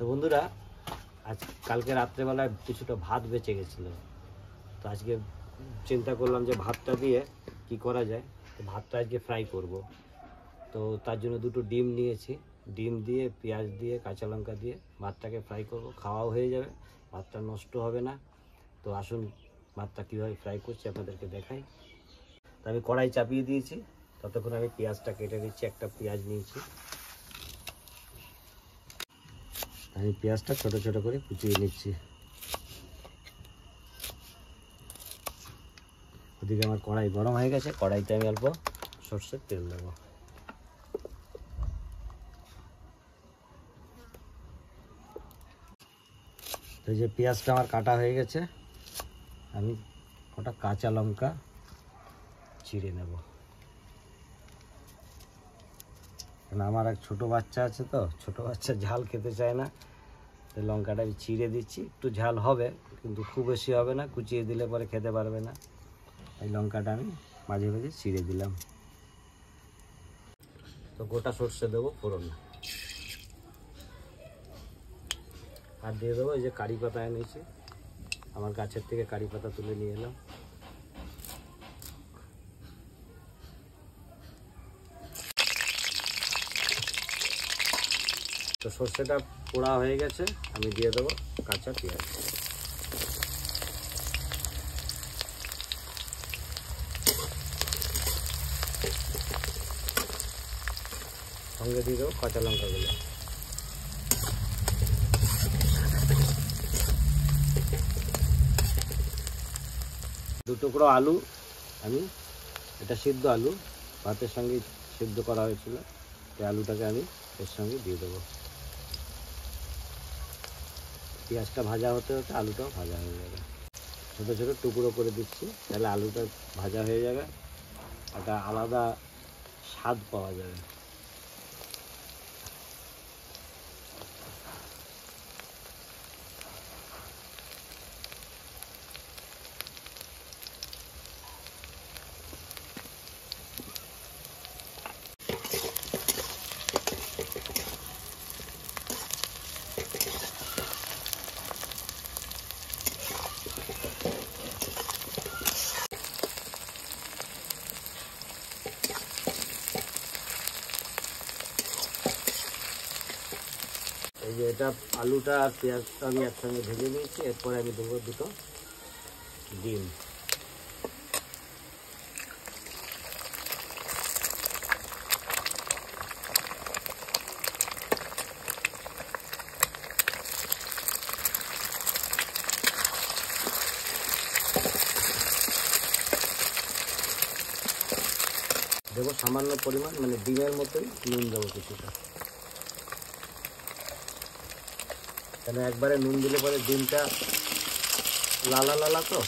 তো বন্ধুরা, আজ কালকে রাত্রেবেলায় কিছুটা ভাত বেঁচে গেছিল, তো আজকে চিন্তা করলাম যে ভাতটা দিয়ে কি করা যায়। তো ভাতটা আজকে ফ্রাই করব। তো তার জন্য দুটো ডিম নিয়েছি, ডিম দিয়ে পেঁয়াজ দিয়ে কাঁচা লঙ্কা দিয়ে ভাতটাকে ফ্রাই করব। খাওয়াও হয়ে যাবে, ভাতটা নষ্ট হবে না। তো আসুন ভাতটা কীভাবে ফ্রাই করছি আপনাদেরকে দেখাই। তো আমি কড়াই চাপিয়ে দিয়েছি, ততক্ষণ আমি পেঁয়াজটা কেটে দিচ্ছি। একটা পেঁয়াজ নিয়েছি, আমি পেঁয়াজটা ছোট ছোট করে কুচিয়ে নিচ্ছি। ওদিকে আমার কড়াই গরম হয়ে গেছে, কড়াইতে আমি অল্প সরষের তেল দেবো। তো এই যে পেঁয়াজটা আমার কাটা হয়ে গেছে, আমি ওটা কাঁচা লঙ্কা চিড়ে নেব। কারণ আমার এক ছোটো বাচ্চা আছে, তো ছোটো বাচ্চা ঝাল খেতে চায় না, তো লঙ্কাটা আমি চিড়ে দিচ্ছি। একটু ঝাল হবে, কিন্তু খুব বেশি হবে না, কুচিয়ে দিলে পরে খেতে পারবে না। এই লঙ্কাটা আমি মাঝে মাঝে চিড়ে দিলাম। তো গোটা সর্ষে দেবো ফোড়ন, আর দিয়ে দেবো এই যে কারি পাতা এনেছি, আমার গাছের থেকে কারি পাতা তুলে নিয়ে এলাম। তো সর্ষেটা পোড়া হয়ে গেছে, আমি দিয়ে দেবো কাঁচা পেঁয়াজ। সঙ্গে দিয়ে দেবো কাঁচা লঙ্কাগুলো। দু টুকরো আলু, আমি এটা সিদ্ধ আলু, ভাতের সঙ্গে সিদ্ধ করা হয়েছিল, এই আলুটাকে আমি এর সঙ্গে দিয়ে দেবো। পেঁয়াজটা ভাজা হতে হতে আলুটাও ভাজা হয়ে যাবে। ছোটো ছোটো টুকরো করে দিচ্ছি, তাহলে আলুটা ভাজা হয়ে যাবে, একটা আলাদা স্বাদ পাওয়া যাবে। এই যে এটা আলুটা আর পেঁয়াজটা আমি একসঙ্গে ভেজে নিয়েছি, এরপরে আমি দেবো দুটো ডিম। দেবো সামান্য পরিমাণ, মানে ডিমের মতোই নুন দেবো কিছুটা, কেন একবারে নুন দিলে পরে ডিমটা লালা লালা, তো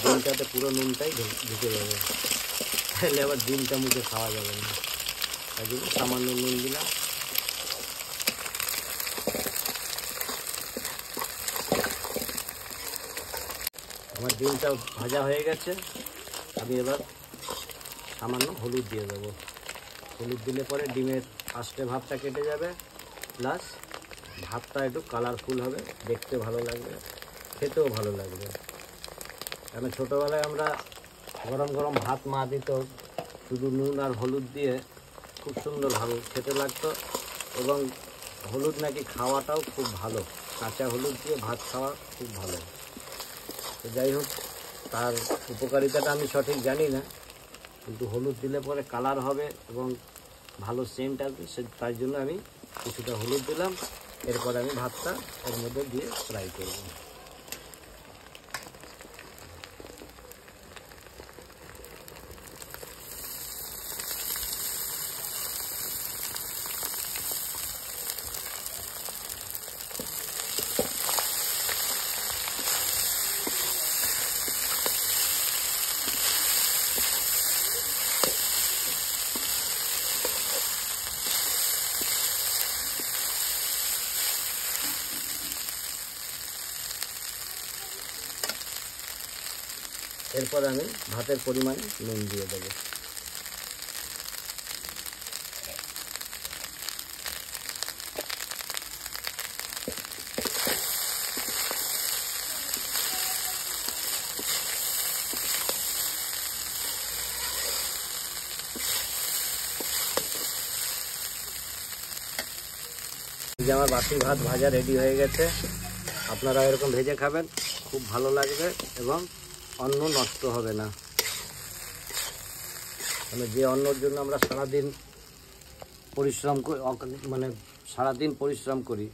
ডিমটাতে পুরো নুনটাই ঢুকে যাবে, তাহলে আবার ডিমটা মুখে খাওয়া যাবে না। তাই জন্য সামান্য নুন দিলাম। আমার ডিমটা ভাজা হয়ে গেছে, আমি এবার সামান্য হলুদ দিয়ে দেবো। হলুদ দিলে পরে ডিমের আষ্টে ভাবটা কেটে যাবে, প্লাস ভাতটা একটু কালারফুল হবে, দেখতে ভালো লাগবে, খেতেও ভালো লাগবে। কারণ ছোটোবেলায় আমরা গরম গরম ভাত মা দিত, শুধু নুন আর হলুদ দিয়ে খুব সুন্দর ভালো খেতে লাগতো, এবং হলুদ নাকি খাওয়াটাও খুব ভালো, কাঁচা হলুদ দিয়ে ভাত খাওয়া খুব ভালো। তো যাই হোক, তার উপকারিতাটা আমি সঠিক জানি না, কিন্তু হলুদ দিলে পরে কালার হবে এবং ভালো সেন্ট আসবে, তাই জন্য আমি কিছুটা হলুদ দিলাম। এরপর আমি ভাতটা এর মধ্যে দিয়ে ফ্রাই করব। এরপর আমি ভাতের পরিমাণে নুন দিয়ে দেবো। এই যে আমার বাসি ভাত ভাজা রেডি হয়ে গেছে। আপনারা এরকম ভেজে খাবেন, খুব ভালো লাগবে এবং অন্ন নষ্ট হবে না। মানে যে অন্নর জন্য আমরা সারাদিন পরিশ্রম করি, মানে সারাদিন পরিশ্রম করি,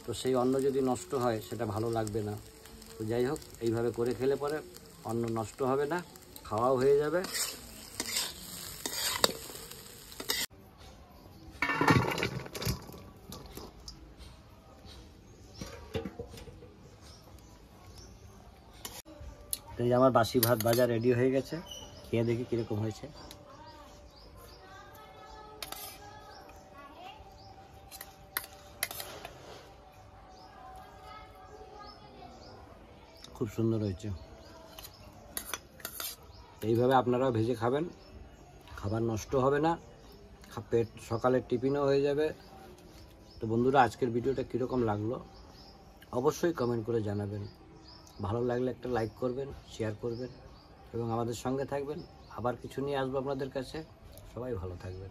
তো সেই অন্ন যদি নষ্ট হয় সেটা ভালো লাগবে না। তো যাই হোক, এইভাবে করে খেলে পরে অন্ন নষ্ট হবে না, খাওয়াও হয়ে যাবে। তো এই যে আমার বাসি ভাত ভাজা রেডি হয়ে গেছে, খেয়ে দেখি কীরকম হয়েছে। খুব সুন্দর হয়েছে। এইভাবে আপনারাও ভেজে খাবেন, খাবার নষ্ট হবে না, পেট সকালের টিফিনও হয়ে যাবে। তো বন্ধুরা, আজকের ভিডিওটা কীরকম লাগলো অবশ্যই কমেন্ট করে জানাবেন। ভালো লাগলে একটা লাইক করবেন, শেয়ার করবেন এবং আমাদের সঙ্গে থাকবেন। আবার কিছু নিয়ে আসবো আপনাদের কাছে। সবাই ভালো থাকবেন।